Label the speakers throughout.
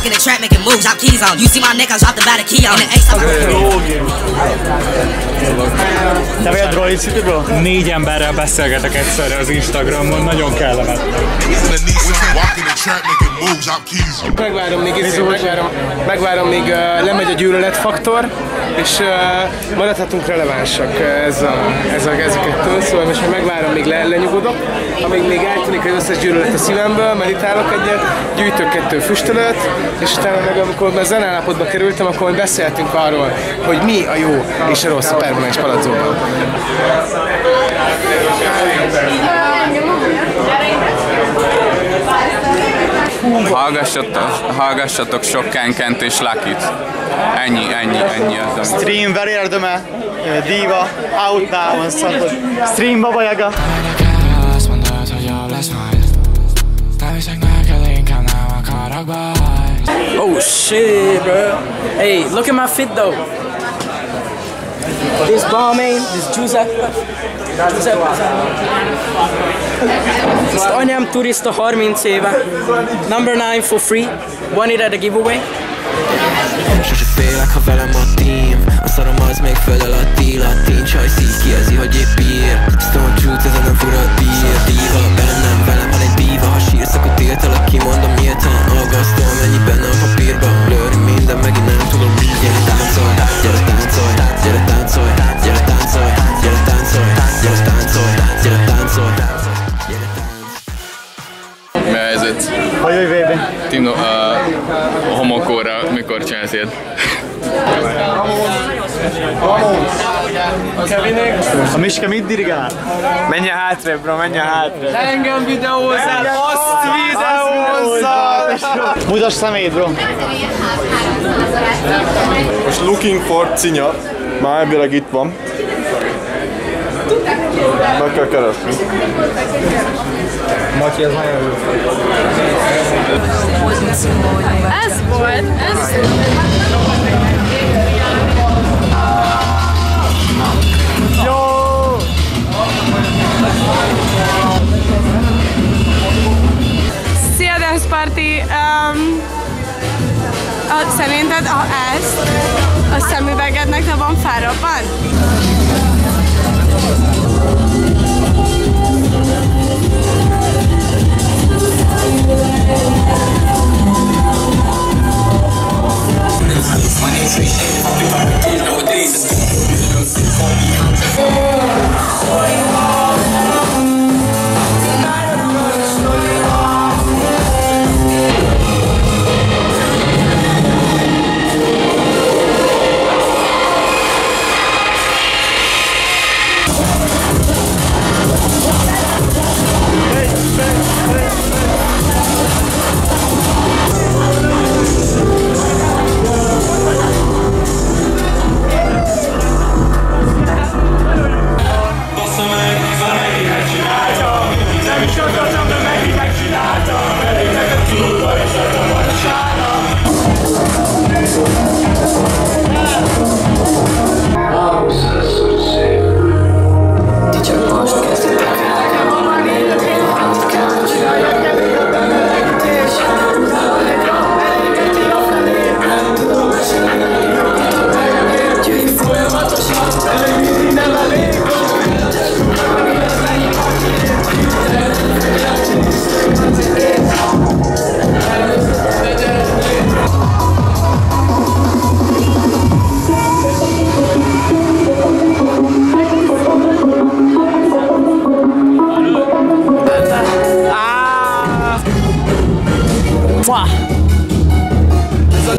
Speaker 1: Walking the track, making moves, drop keys on. You see my neck, I drop the battle key on. The ace,
Speaker 2: Te vagy a Droid City-ből? 4 emberrel beszélgetek egyszerre az Instagramon, nagyon kellemetlen.
Speaker 3: Megvárom, míg lemegy a gyűlöletfaktor, és maradhatunk relevánsak ezeket, szóval most megvárom, míg lenyugodok, amíg még eltűnik az összes gyűlölet a szívemből, meditálok egyet, gyűjtök 2 füstölőt, és utána meg amikor már zenállapotba kerültem, akkor beszéltünk arról, hogy mi a jó és a rossz a Permanens Palazzóban.
Speaker 4: Hallgassatok sok Kenkent és Lucky-t. Ennyi az.
Speaker 2: Stream verérdeme, Diva, Out Now, on Sunday. Stream Baba Yaga.
Speaker 5: Oh shit, bro. Hey, look at my fit though. This Balmain, this Giuseppe. Ezt anyám turista 30 éve. Number 9 for free. Won it at a giveaway.
Speaker 6: Sose félek, ha velem a team. A szarom az még föl alatt ír. Latin csaj szíjkiezi, hogy épp ír. Stone Truth, ezen nem fura dír. Diva, bennem, velem van egy diva. Ha sírsz, akkor tiltalak, kimondom nyíltan. Aggasztó, mennyi benne a papírba. Blurry minden, megint nem tudom. Gyere táncolj, gyere táncolj, gyere táncolj, gyere táncolj, gyere táncolj, gyere táncolj, gyere táncolj, gyere táncolj.
Speaker 4: Mi a helyzet?
Speaker 2: Hogy vagy VB?
Speaker 4: Tino, homokóra mikor csinálsz ilyet?
Speaker 2: A Miske mit dirigál?
Speaker 3: Menj hátrébb, bro, menj hátrébb.
Speaker 5: Engem videózzál,
Speaker 3: Azt videózzál!
Speaker 2: Mutasd szemét, bro.
Speaker 7: Most looking for cinya. Már elvileg itt van. Meg kell keresni.
Speaker 2: Matyi, ez nagyon jó.
Speaker 8: Ez volt,
Speaker 2: Jó!
Speaker 8: Szia Dance Party! Szerinted ezt a szemüvegednek nem van felrobbant?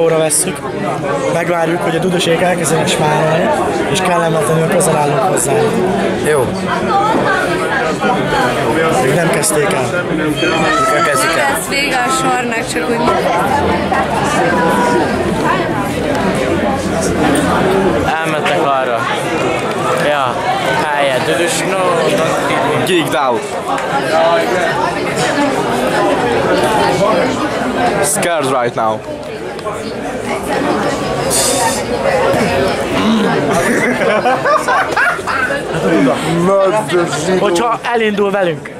Speaker 2: Óra vesszük, megvárjuk, hogy a dudosék elkezdenek smárolni, és kellemetlenül közel állunk hozzá.
Speaker 5: Jó.
Speaker 2: Még nem kezdték el.
Speaker 5: Mikor kezdjük el?
Speaker 8: Ez vége a sornak, csak úgy.
Speaker 5: Elmentek arra. Ja, helye, düdös, no,
Speaker 7: Geeked out. Scared right now.
Speaker 2: Hogyha elindul velünk.